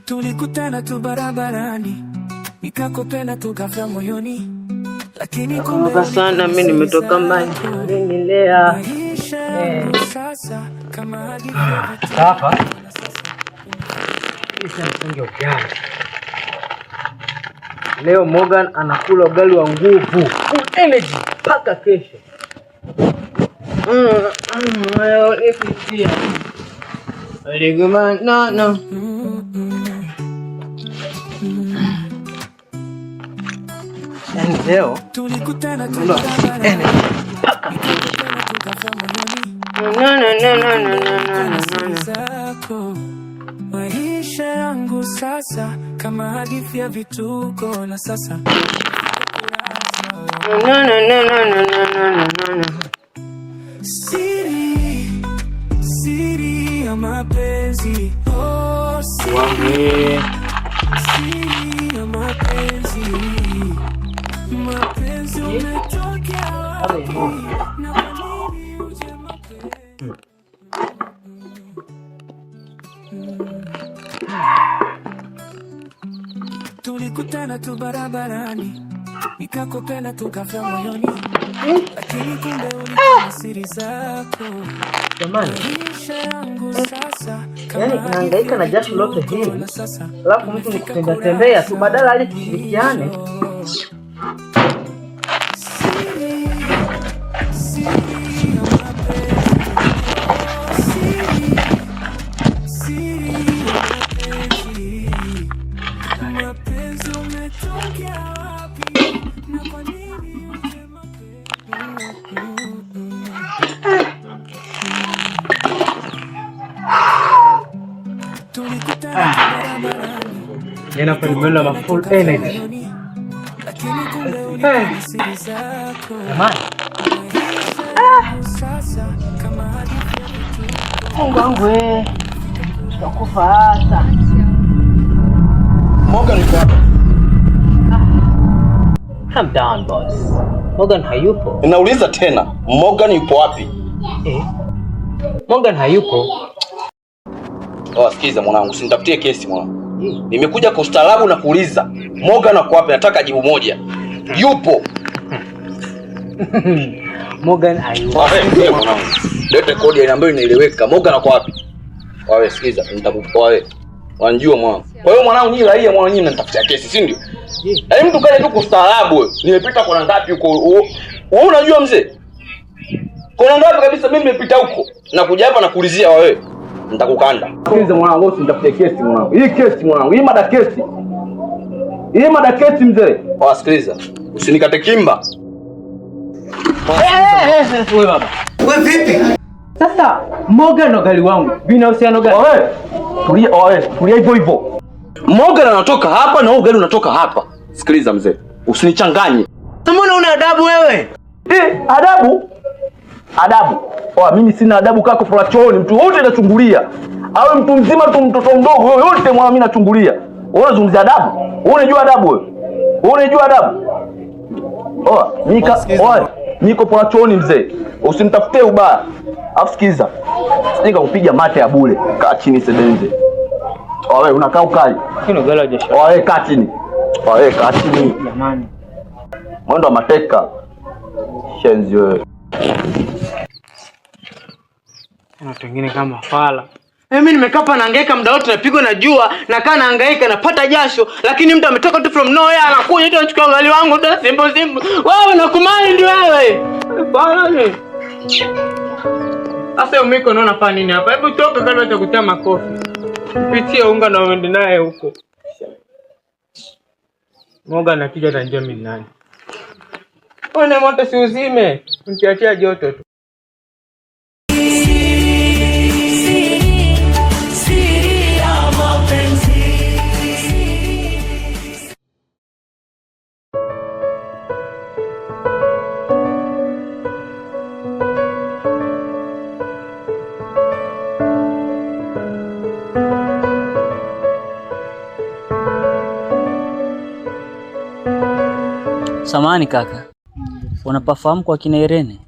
Tulikutana tu barabarani, nikakupenda tukafia moyoni, lakini kumbe sana mimi nimetoka mbali nilea hapa mfunge ugali. Leo Morgan anakula ugali wa nguvu, energy mpaka kesho. Nifikia aligoma no leo tulikutana tu maisha yangu sasa kama hadithi ya vituko na sasa siri ya mapenzi, oh siri ya mapenzi, mapenzi umetokea wapi na kwa nini uje mapenzi. Tulikutana tu barabarani, nikakupenda tukafia moyoni, lakini kumbe ulikuwa siri zako. Jamani, yani unahangaika na jasho lote hili, alafu mtu ni kutembea tembea tu badala ali tushirikiane. Yana pelibela ma full energy. Jamani. Mungu wangu wewe. Tutakufa hata. Morgan yuko hapa. Calm down boss. Morgan hayupo. Ninauliza tena, Morgan yupo wapi? Morgan hayupo. Oh, sikiza mwanangu, usinitafutie kesi mwanangu. Nimekuja kwa ustaarabu na kuuliza, Morgan yuko wapi? Nataka jibu moja. Yupo. Morgan hayupo. Wewe mwanangu, lete kodi ile ambayo inaeleweka. Morgan yuko wapi? Wewe sikiza, nitakupa wewe. Wanjua mwanangu. Kwa hiyo mwanangu ni raia mwanangu, nyinyi mnatafutia kesi, si ndio? Yaani mtu kaja tu kwa ustaarabu wewe. Nimepita kwa ngapi huko? Wewe unajua mzee? Kwa ngapi kabisa mimi nimepita huko. Na kuja hapa na kuulizia wewe. Nitakukanda. Sikiliza mwanangu, usitafutie kesi mwanangu. Hii kesi mwanangu, hii mada kesi. Hii mada kesi mzee. Sikiliza. Usinikate kimba. Wewe baba. Wewe vipi? Sasa Morgan na gari wangu vina uhusiano gani? Tulia hivyo hivyo. Morgan anatoka hapa na wewe gari unatoka hapa. Sikiliza mzee. Usinichanganye. Mbona una adabu wewe? Adabu? Adabu. Mimi sina adabu kako kwa chooni, mtu wote anachungulia. Awe mtu mzima tu mtoto mdogo yote mwana mimi nachungulia. Wewe unazungumzia adabu? Wewe unajua adabu wewe? Wewe unajua adabu? Niko kwa chooni mzee. Usinitafutie ubaya. Sikiza. Sitaka kupiga mate ya bure. Kaa chini sebenze. Wewe unakaa ukali. Kino gala jesha. Wewe kaa chini. Wewe kaa chini. Jamani. Mwendo wa mateka. Shenzi wewe. Watu wengine kama fala. Mimi nimekapa nahangaika muda wote, napigwa na jua, nakaa nahangaika napata jasho, lakini mtu ametoka tu from nowhere anakuja tu anachukua ugali wangu tu simple. Wewe unakumind wewe. Bana ni. Sasa umiko unaona pa nini hapa? Hebu toka kabla utakutia makofi. Pitie unga na uende naye huko. Morgan akija atanjia mimi nani? Wewe moto si uzime, uniachia joto tu. Samahani kaka, unapafahamu kwa kina Irene?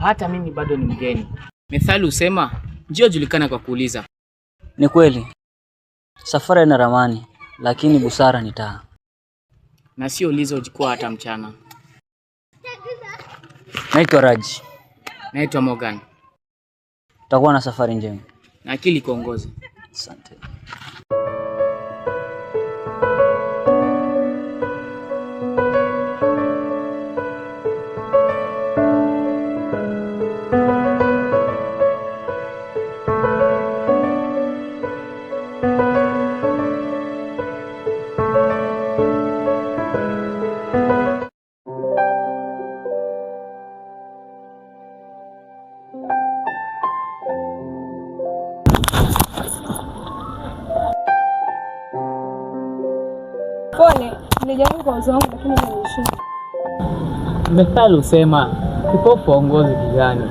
hata mimi bado ni mgeni. Methali husema njia julikana kwa kuuliza. Ni kweli. Safari ina ramani, lakini busara ni taa. Na sio ulizo ujikua hata mchana. Naitwa Raji. Naitwa Morgan. Tutakuwa na safari njema. Na akili kuongoza. Asante. Pole, nilijaribu kwa uwezo wangu lakini nilishinda. Methali husema kipofu haongozi gizani.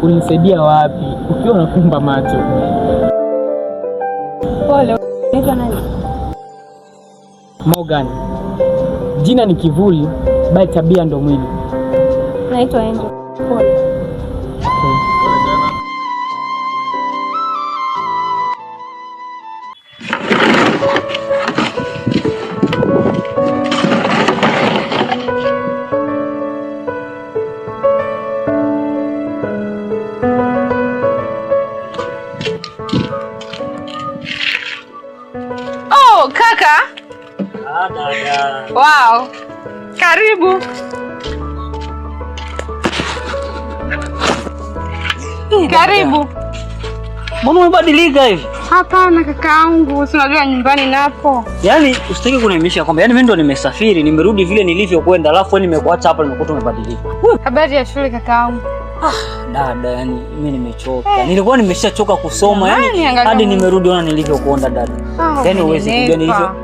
Ulinisaidia wapi ukiwa unafumba macho? Pole, unaitwa nani? Morgan. Jina ni kivuli, bali tabia ndo mwili. Naitwa Angel. Pole. Oh, kaka. Dada. Wow. Karibu. Karibu. Mbona umebadilika hivi? Hapana kakaangu, si unajua nyumbani napo. Yaani usitaki kuniamisha kwamba mimi ndo nimesafiri, nimerudi vile nilivyokwenda, alafu wewe nimekuacha hapa nimekuta umebadilika. Habari ya shule kakaangu? Dada, yani mimi nimechoka. Nilikuwa nimeshachoka kusoma, yani hadi nimerudi ona nilivyokuona dada. Yaani uwezi kujua nilivyo.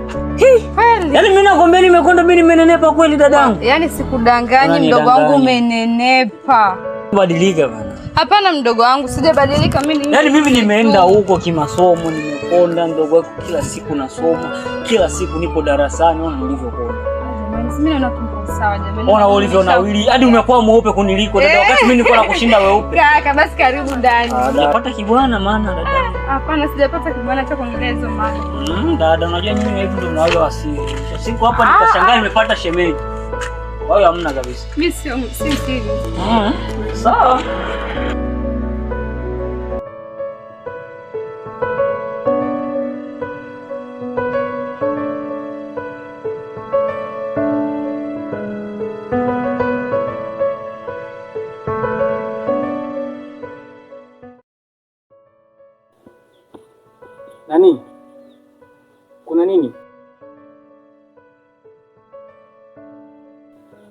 Kweli. Yaani mimi nakwambia nimekonda, mimi nimenenepa kweli dadangu. Yaani sikudanganyi mdogo wangu umenenepa. Badilika bana. Hapana mdogo wangu, sijabadilika mimi. Yaani mimi nimeenda huko kimasomo, nimekonda mdogo wako, kila siku nasoma, kila siku nipo darasani, ona nilivyokonda. Mimi naona tuko sawa jamani. Ona ulivyonawili, hadi umekuwa mweupe kuniliko dada, wakati mimi nilikuwa nakushinda weupe. Kaka basi karibu ndani. Unapata kibwana maana dada. Hapana sijapata kibwana cha kuongelea hizo mali. Dada unajua nyinyi hivi ndio mnaweza wasiri. Siku hapa nikashangaa nimepata shemeji. Wao hamna kabisa. Mimi si siri. Sawa. Nani? Kuna nini?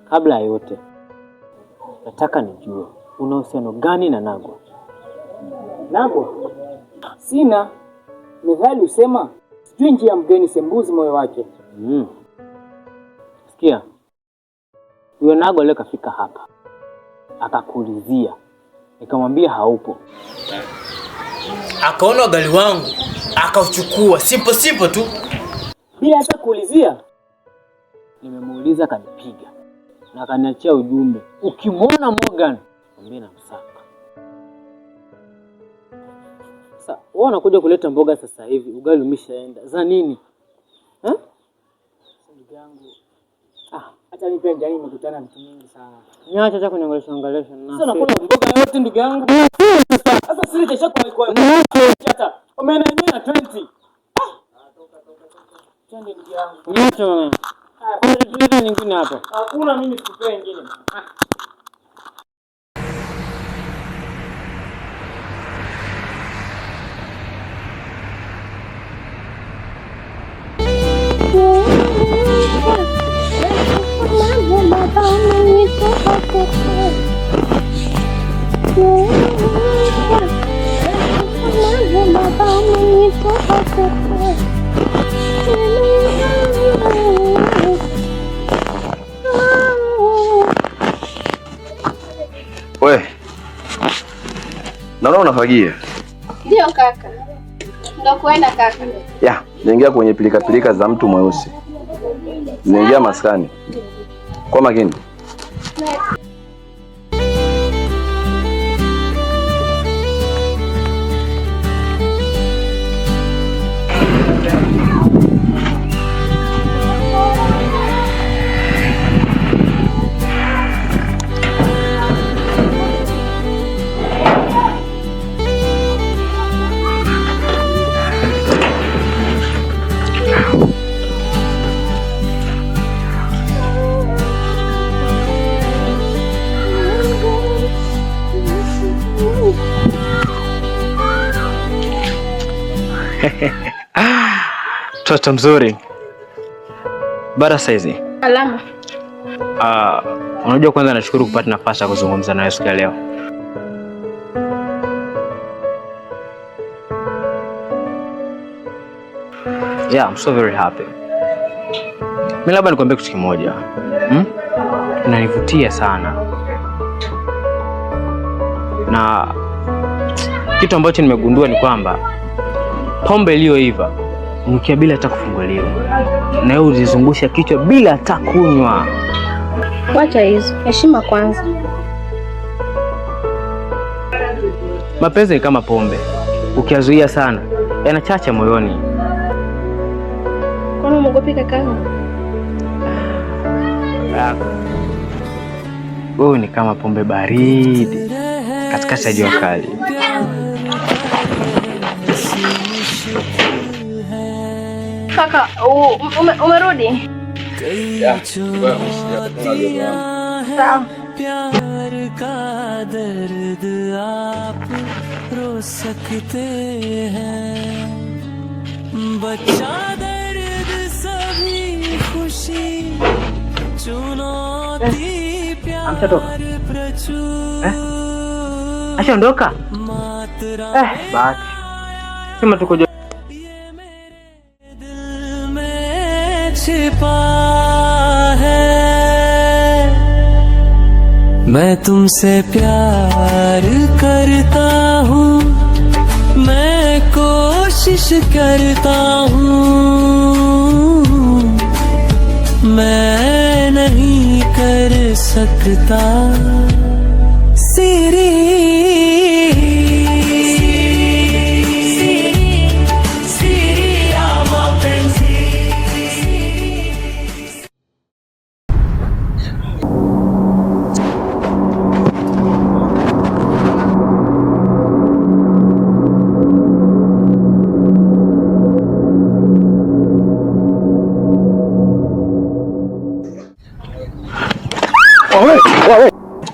Kabla ya yote, nataka nijue una uhusiano gani na Nagwa? Nagwa? Sina. Methali husema sijui njia mgeni sembuzi moyo wake. Sikia. Huyo Nagwa leo kafika hapa. Akakuulizia. Nikamwambia haupo. Akaona ugali wangu, akauchukua simple tu. Bila hata kuulizia. Nimemuuliza akanipiga. Na akaniachia ujumbe. Ukimwona Morgan, mwambie namsaka. Sasa, wewe unakuja kuleta mboga sasa hivi, ugali umeshaenda. Za nini? Ndugu yangu. Acha nipe njani nimekutana vitu mingi sana. Niacha acha kuniongelesha na. Sasa nakula mboga yote ndugu yangu. Sasa sisi kesho kwa hata. Umeona yenyewe na 20. Twende ndugu yangu. Niacha mama. Kuna kitu nyingine hapa. Hakuna mimi sikupea nyingine. We, naona unafagia. Ndio kaka. Ndio kuenda kaka. Ya, naingia kwenye pilika za mtu mweusi. Naingia maskani. Kwa makini. Mtoto mzuri. Bara saizi. Alama. Unajua kwanza nashukuru kupata nafasi ya kuzungumza nawe siku ya leo. Yeah, I'm so very happy. Mimi labda nikwambie kitu kimoja. Unanivutia sana. Na kitu ambacho nimegundua ni kwamba pombe iliyoiva unukia bila hata kufunguliwa. Na wewe uzizungusha kichwa bila hata kunywa. Wacha hizo. Heshima kwanza. Mapenzi ni kama pombe. Ukiyazuia sana, yanachacha moyoni. Kwani umeogopa kaka? Wewe ni kama pombe baridi katikati ya jua kali. Kaka, umerudi? Sawa. प्यार का दर्द आप रो सकते हैं, बच्चा दर्द सभी खुशी चुनौती प्यार प्रचुर। Asha ondoka? Bahati. Sema tuko छिपा है, मैं तुमसे प्यार करता हूँ, मैं कोशिश करता हूँ, मैं नहीं कर सकता सिरी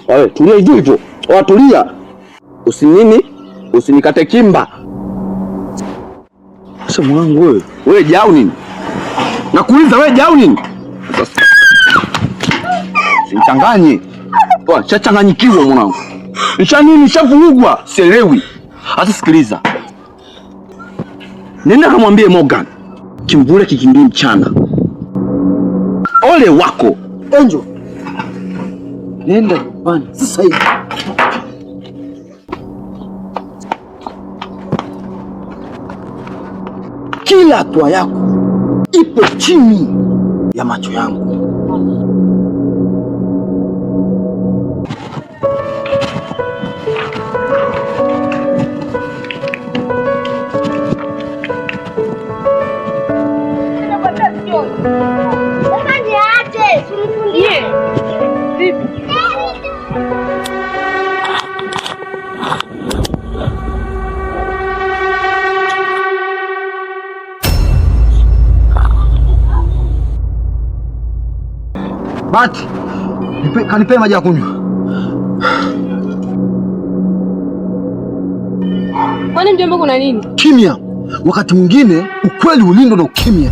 Wewe tulia hivyo hivyo. Watulia. Usinikate kimba. Sasa mwanangu wewe. Wewe jao nini? Nakuuliza wewe jao nini? Usichanganye. Poa, chachanganyikiwa mwanangu. Nishavurugwa, sielewi. Hata sikiliza. Nenda kamwambie Morgan. Kimvule kikimbie mchana. Ole wako. Angel. Nenda nyumbani sasa hivi. Kila hatua yako ipo chini ya macho yangu. Bahati, kanipea maji ya kunywa. Kwani mjomba kuna nini? Kimya. Wakati mwingine ukweli ulindwa na ukimya.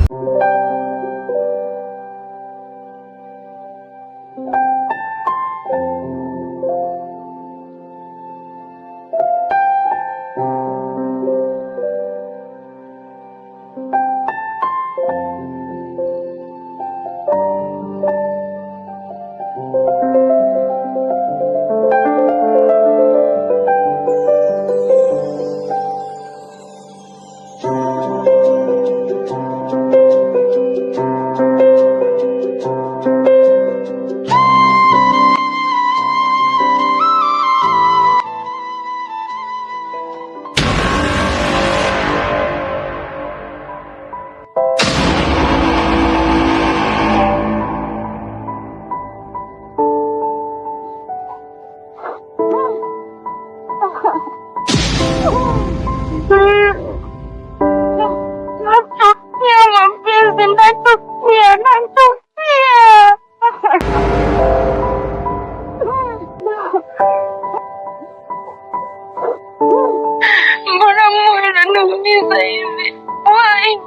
Mbona moyo unaniumiza hivi? Why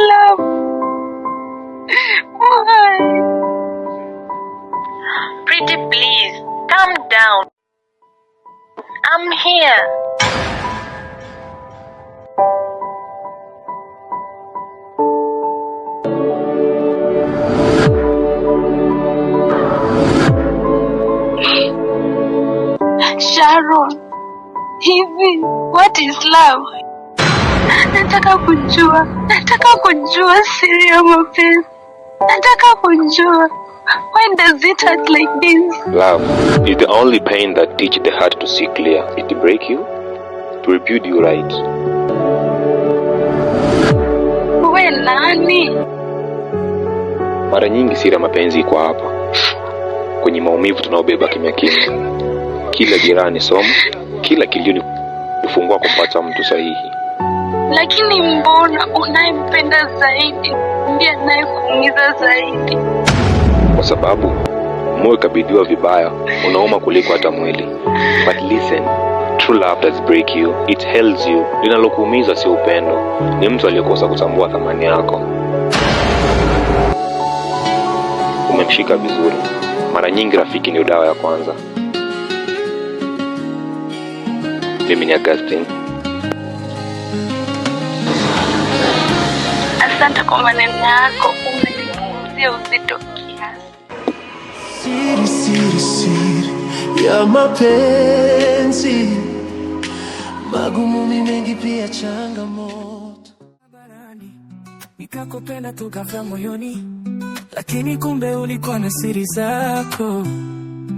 love? here. Sharon, hivi what is love? Nataka kujua siri ya mapenzi. Nataka kujua. Why does it hurt like this? Love is the only pain that teaches the heart to see clear. It break you, to rebuild you right. Wewe nani? Mara nyingi siri ya mapenzi iko hapa, kwenye maumivu tunaobeba kimya kimya. Kila jirani somo, kila kilio ni kufungua kupata mtu sahihi. Lakini mbona unayempenda zaidi ndiye anayekuumiza zaidi? Kwa sababu moyo kabidhiwa vibaya unauma kuliko hata mwili. But listen, true love does break you, it heals you. Linalokuumiza si upendo, ni mtu aliyekosa kutambua thamani yako. Umemshika vizuri. Mara nyingi rafiki ni dawa ya kwanza. Mimi ni Augustine. Asante kwa maneno yako, umenipunguzia uzito kiasi. Siri ya mapenzi, magumu mengi pia changamoto. Nikakupenda tukafia moyoni, lakini kumbe ulikuwa na siri zako.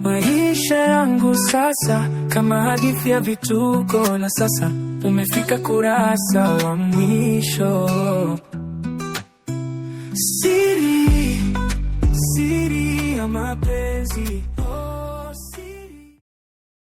Maisha yangu sasa kama hadithi ya vituko, na sasa umefika kurasa wa mwisho. Siri ya mapenzi.